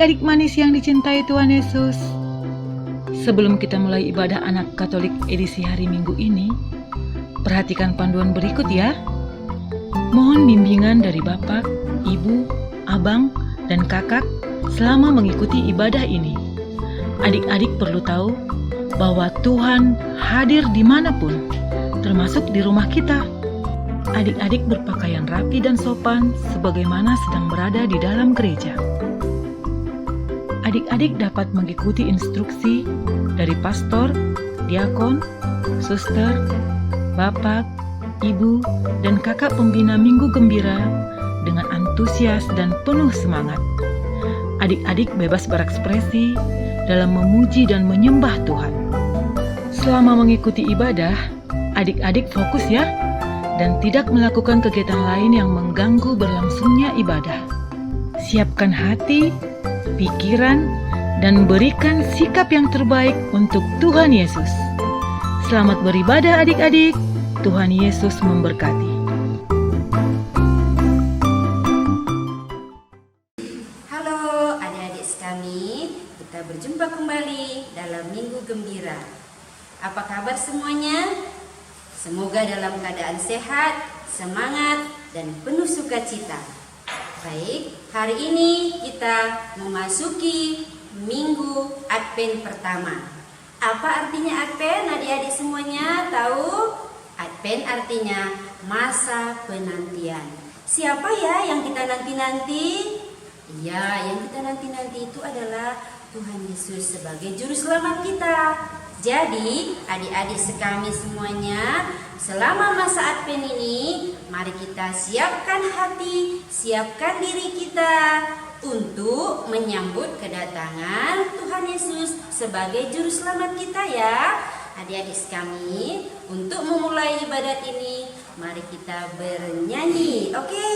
Adik-adik manis yang dicintai Tuhan Yesus, sebelum kita mulai ibadah anak Katolik edisi hari Minggu ini, perhatikan panduan berikut ya. Mohon bimbingan dari Bapak, Ibu, Abang, dan Kakak selama mengikuti ibadah ini. Adik-adik perlu tahu bahwa Tuhan hadir dimanapun, termasuk di rumah kita. Adik-adik berpakaian rapi dan sopan sebagaimana sedang berada di dalam gereja. Adik-adik dapat mengikuti instruksi dari pastor, diakon, suster, bapak, ibu, dan kakak pembina Minggu Gembira dengan antusias dan penuh semangat. Adik-adik bebas berekspresi dalam memuji dan menyembah Tuhan. Selama mengikuti ibadah, adik-adik fokus ya, dan tidak melakukan kegiatan lain yang mengganggu berlangsungnya ibadah. Siapkan hati, pikiran, dan berikan sikap yang terbaik untuk Tuhan Yesus. Selamat beribadah adik-adik. Tuhan Yesus memberkati. Halo adik-adik kami, kita berjumpa kembali dalam Minggu Gembira. Apa kabar semuanya? Semoga dalam keadaan sehat, semangat, dan penuh sukacita. Baik, hari ini kita memasuki Minggu Advent pertama. Apa artinya Advent? Adik-adik semuanya tahu? Advent artinya masa penantian. Siapa ya yang kita nanti-nanti? Ya, yang kita nanti-nanti itu adalah Tuhan Yesus sebagai juru selamat kita. Jadi, adik-adik sekami semuanya, selama masa Advent ini, mari kita siapkan hati, siapkan diri kita untuk menyambut kedatangan Tuhan Yesus sebagai juru selamat kita ya. Adik-adik kami, untuk memulai ibadat ini, mari kita bernyanyi, oke?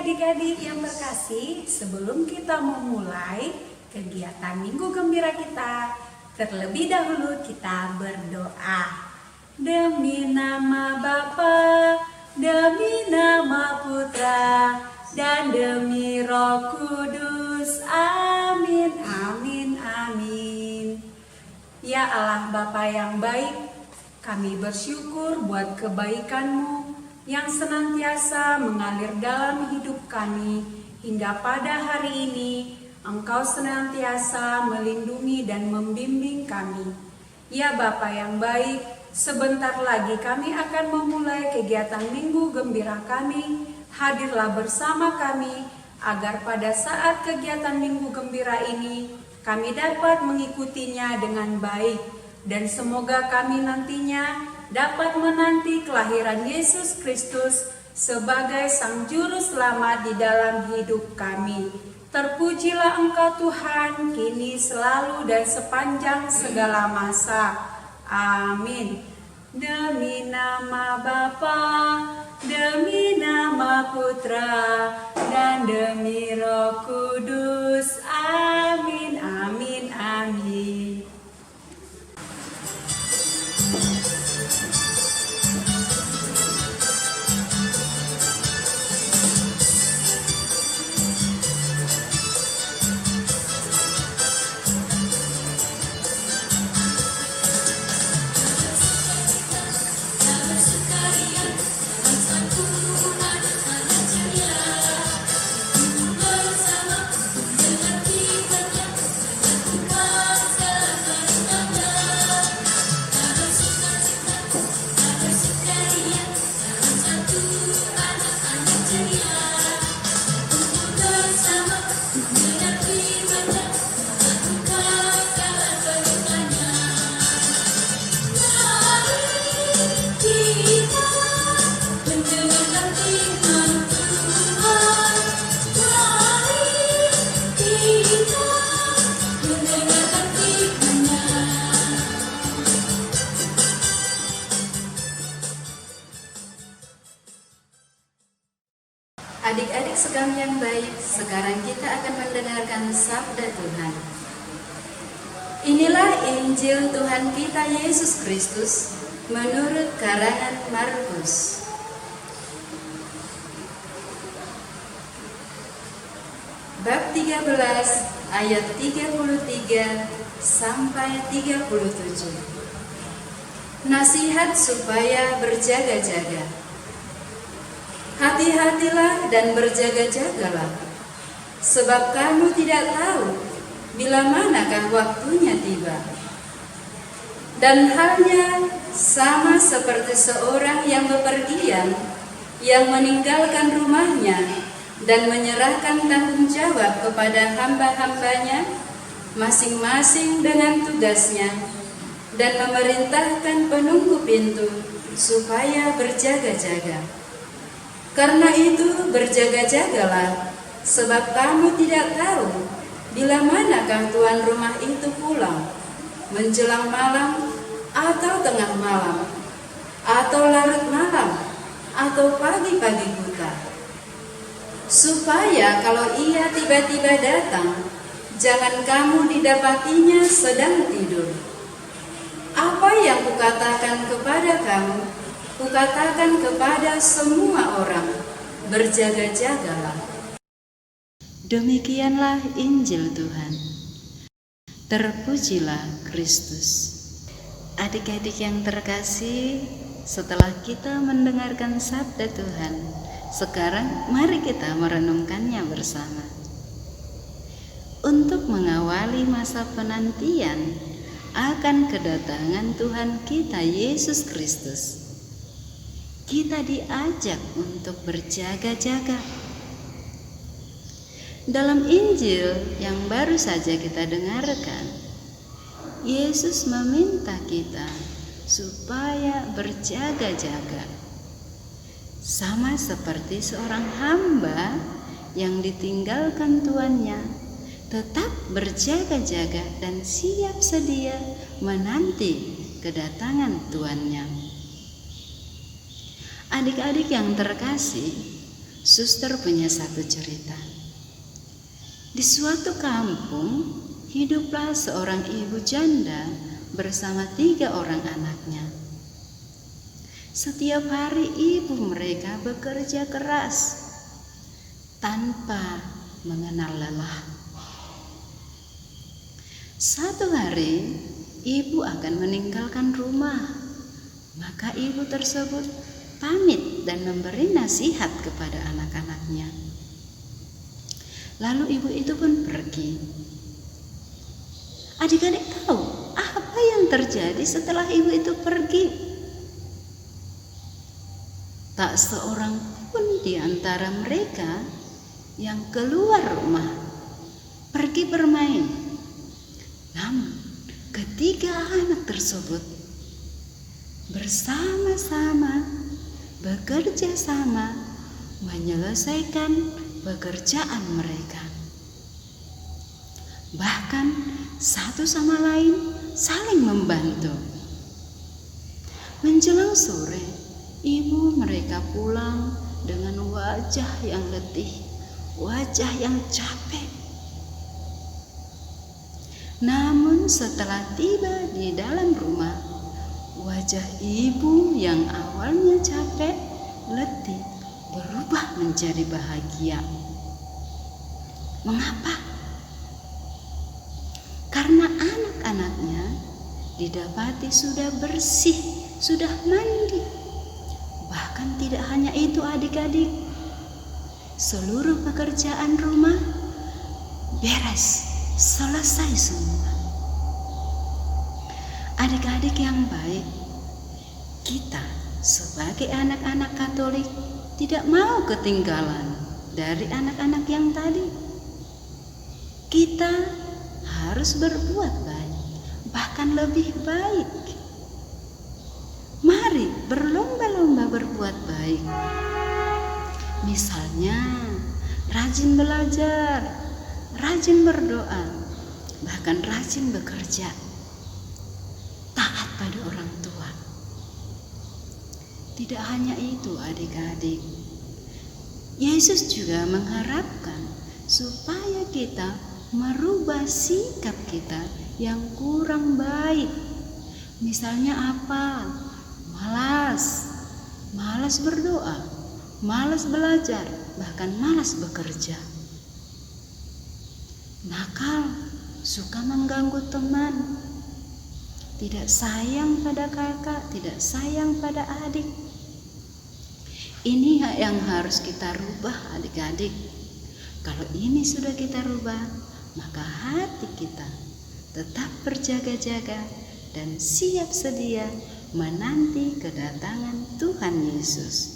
Adik-adik yang terkasih, sebelum kita memulai kegiatan Minggu Gembira kita, terlebih dahulu kita berdoa. Demi nama Bapa, demi nama Putra, dan demi Roh Kudus. Amin, amin, amin. Ya Allah Bapa yang baik, kami bersyukur buat kebaikan-Mu yang senantiasa mengalir dalam hidup kami hingga pada hari ini. Engkau senantiasa melindungi dan membimbing kami. Ya Bapa yang baik, sebentar lagi kami akan memulai kegiatan Minggu Gembira kami. Hadirlah bersama kami agar pada saat kegiatan Minggu Gembira ini kami dapat mengikutinya dengan baik, dan semoga kami nantinya dapat menanti kelahiran Yesus Kristus sebagai Sang Juru Selamat di dalam hidup kami. Terpujilah Engkau Tuhan, kini selalu dan sepanjang segala masa. Amin. Demi nama Bapa, demi nama Putra, dan demi Roh Kudus. Amin, amin, amin. Bersama dengan kita Adik-adik sekalian yang baik, sekarang kita akan mendengarkan sabda Tuhan. Inilah Injil Tuhan kita Yesus Kristus menurut karangan Markus. Bab 13 ayat 33 sampai 37. Nasihat supaya berjaga-jaga. Hati-hatilah dan berjaga-jagalah, sebab kamu tidak tahu bila manakah waktunya tiba. Dan halnya sama seperti seorang yang bepergian, yang meninggalkan rumahnya dan menyerahkan tanggung jawab kepada hamba-hambanya, masing-masing dengan tugasnya, dan memerintahkan penunggu pintu supaya berjaga-jaga. Karena itu berjaga-jagalah, sebab kamu tidak tahu bila manakah tuan rumah itu pulang, menjelang malam atau tengah malam, atau larut malam, atau pagi-pagi buta. Supaya kalau ia tiba-tiba datang, jangan kamu didapatinya sedang tidur. Apa yang kukatakan kepada kamu, kukatakan kepada semua orang, berjaga-jagalah. Demikianlah Injil Tuhan. Terpujilah Kristus. Adik-adik yang terkasih, setelah kita mendengarkan sabda Tuhan, sekarang mari kita merenungkannya bersama. Untuk mengawali masa penantian akan kedatangan Tuhan kita Yesus Kristus, kita diajak untuk berjaga-jaga. Dalam Injil yang baru saja kita dengarkan, Yesus meminta kita supaya berjaga-jaga, sama seperti seorang hamba yang ditinggalkan tuannya, tetap berjaga-jaga dan siap sedia menanti kedatangan tuannya. Adik-adik yang terkasih, suster punya satu cerita. Di suatu kampung, hiduplah seorang ibu janda bersama 3 orang anaknya. Setiap hari ibu mereka bekerja keras tanpa mengenal lelah. Satu hari, ibu akan meninggalkan rumah, maka ibu tersebut pamit dan memberi nasihat kepada anak-anaknya. Lalu ibu itu pun pergi. Adik-adik tahu apa yang terjadi setelah ibu itu pergi? Tak seorang pun di antara mereka yang keluar rumah pergi bermain. Namun ketiga anak tersebut bersama-sama bekerja sama menyelesaikan pekerjaan mereka. Bahkan satu sama lain saling membantu. Menjelang sore, ibu mereka pulang dengan wajah yang letih, wajah yang capek. Namun setelah tiba di dalam rumah, wajah ibu yang awalnya capek, letih, berubah menjadi bahagia. Mengapa? Karena anak-anaknya didapati sudah bersih, sudah mandi. Bahkan tidak hanya itu adik-adik, seluruh pekerjaan rumah beres, selesai semua. Adik-adik yang baik, kita sebagai anak-anak Katolik tidak mau ketinggalan dari anak-anak yang tadi. Kita harus berbuat baik, bahkan lebih baik. Mari berlomba-lomba berbuat baik. Misalnya, rajin belajar, rajin berdoa, bahkan rajin bekerja, taat pada orang tua. Tidak hanya itu adik-adik, Yesus juga mengharapkan supaya kita merubah sikap kita yang kurang baik. Misalnya apa? Malas berdoa, malas belajar, bahkan malas bekerja. Nakal, suka mengganggu teman, tidak sayang pada kakak, tidak sayang pada adik. Ini yang harus kita rubah adik-adik. Kalau ini sudah kita rubah, maka hati kita tetap berjaga-jaga dan siap sedia menanti kedatangan Tuhan Yesus.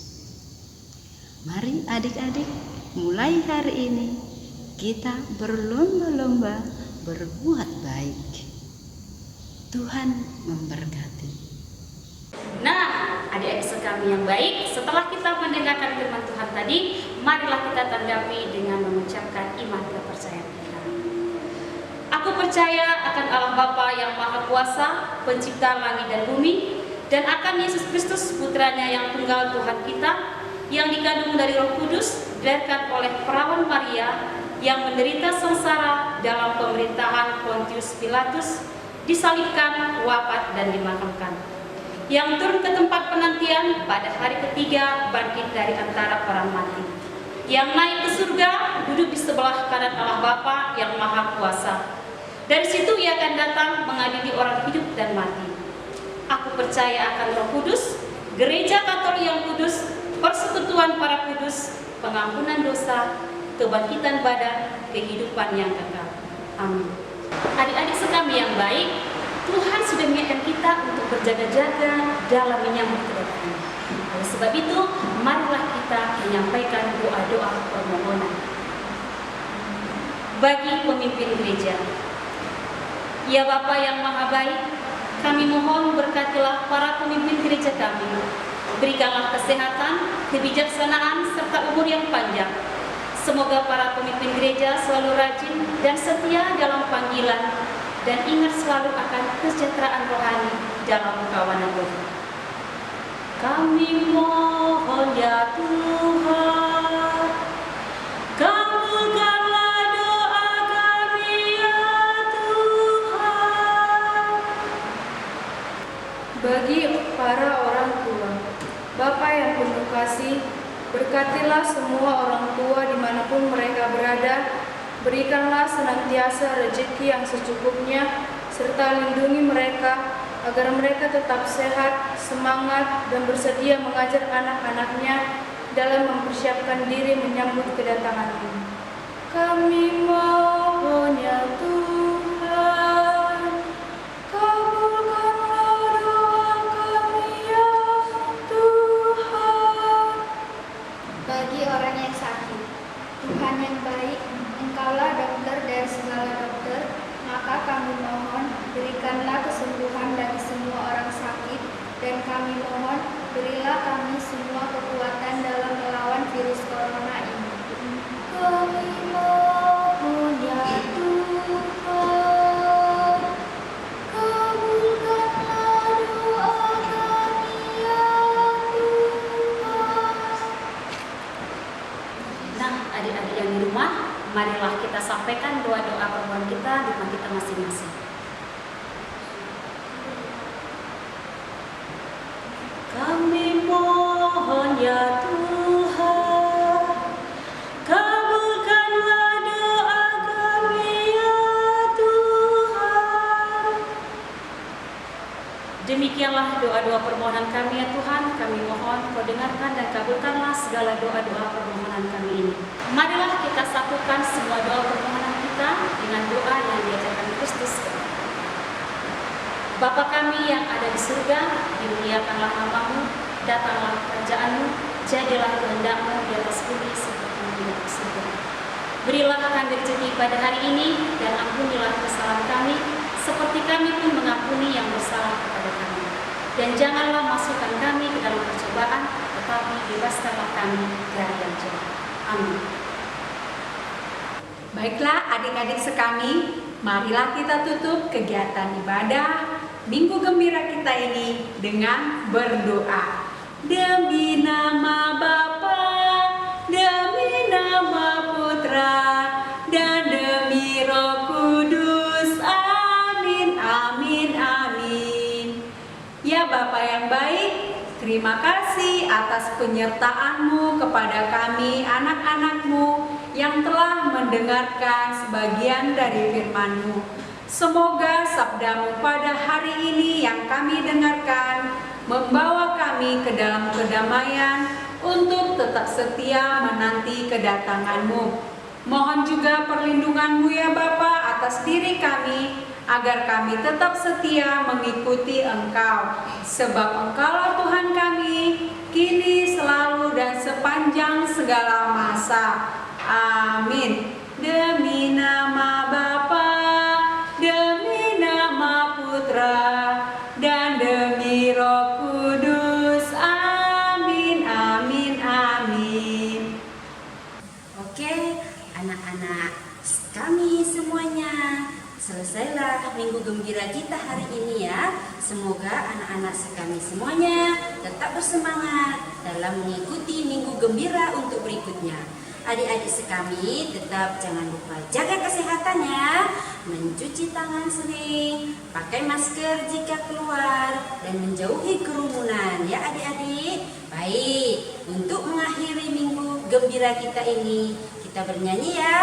Mari adik-adik, mulai hari ini kita berlomba-lomba berbuat baik. Tuhan memberkati. Nah, adik-adik sekami yang baik, setelah kita mendengarkan firman Tuhan tadi, marilah kita tanggapi dengan mengucapkan iman kepercayaan kita. Aku percaya akan Allah Bapa yang Maha Kuasa, Pencipta langit dan bumi, dan akan Yesus Kristus, Putranya yang tunggal Tuhan kita, yang dikandung dari Roh Kudus, dilahirkan oleh perawan Maria, yang menderita sengsara dalam pemerintahan Pontius Pilatus, disalibkan, wafat, dan dimakamkan, yang turun ke tempat penantian pada hari ketiga, bangkit dari antara orang mati, yang naik ke surga, duduk di sebelah kanan Allah Bapa yang Maha Kuasa. Dari situ Ia akan datang mengadili orang hidup dan mati. Aku percaya akan Roh Kudus, Gereja Katolik yang kudus, persekutuan para kudus, pengampunan dosa, kebangkitan badan, kehidupan yang kekal. Amin. Adik-adik sekami yang baik, Tuhan sudah mengingatkan kita untuk berjaga-jaga dalam menyambut kedatangan. Oleh sebab itu, marilah kita menyampaikan doa-doa permohonan bagi pemimpin gereja. Ya Bapa yang Maha Baik, kami mohon berkatilah para pemimpin gereja kami. Berikanlah kesehatan, kebijaksanaan, serta umur yang panjang. Semoga para pemimpin gereja selalu rajin dan setia dalam panggilan, dan ingat selalu akan kesejahteraan rohani dalam kawanan roh. Kami mohon ya Tuhan, kabulkanlah doa kami ya Tuhan. Bagi para orang tua, Bapa yang penuh kasih, berkatilah semua orang tua dimanapun mereka berada. Berikanlah senantiasa rezeki yang secukupnya, serta lindungi mereka agar mereka tetap sehat, semangat, dan bersedia mengajar anak-anaknya dalam mempersiapkan diri menyambut kedatangan-Mu. Kami mohon ya Tuhan, kabulkanlah doa kami ya Tuhan. Bagi orang yang sakit, Tuhan yang baik, Engkaulah dokter dari segala dokter, maka kami mohon berikanlah kesembuhan bagi semua orang sakit, dan kami mohon berilah kami semua kekuatan dalam melawan virus corona ini. Kami mohon ya Tuhan, kabulkanlah doa kami ya Tuhan. Nah, adik-adik yang di rumah, marilah kita sampaikan doa-doa permohonan kita di rumah kita masing-masing. Kami mohon ya Tuhan, kabulkanlah doa kami ya Tuhan. Demikianlah doa-doa permohonan kami ya Tuhan. Kami mohon Kau dengarkan dan kabulkanlah segala doa-doa permohonan kami ini. Marilah kita satukan semua doa permohonan kita dengan doa yang diajarkan Kristus. Bapa kami yang ada di surga, dimuliakanlah nama-Mu, datanglah kerajaan-Mu, jadilah kehendak-Mu di atas bumi seperti di surga. Berilah kami rezeki pada hari ini, dan ampunilah kesalahan kami, seperti kami pun mengampuni yang bersalah kepada kami. Dan janganlah masukkan kami ke dalam percobaan, tetapi bebaskanlah kami dari yang jahat. Amin. Baiklah adik-adik sekami, marilah kita tutup kegiatan ibadah Minggu Gembira kita ini dengan berdoa. Demi nama Bapa, demi baik, terima kasih atas penyertaan-Mu kepada kami anak-anak-Mu yang telah mendengarkan sebagian dari firman-Mu. Semoga sabda-Mu pada hari ini yang kami dengarkan membawa kami ke dalam kedamaian untuk tetap setia menanti kedatangan-Mu. Mohon juga perlindungan-Mu ya Bapa atas diri kami, agar kami tetap setia mengikuti Engkau. Sebab Engkaulah Tuhan kami, kini, selalu, dan sepanjang segala masa. Amin. Demi nama Bapa, demi nama Putra, dan demi Roh Kudus. Amin, amin, amin. Oke, anak-anak kami semuanya, selesailah minggu gembira kita hari ini ya. Semoga anak-anak kami semuanya tetap bersemangat dalam mengikuti minggu gembira untuk berikutnya. Adik-adik sekami tetap jangan lupa jaga kesehatannya, mencuci tangan sering, pakai masker jika keluar, dan menjauhi kerumunan ya adik-adik. Baik, untuk mengakhiri minggu gembira kita ini, kita bernyanyi ya.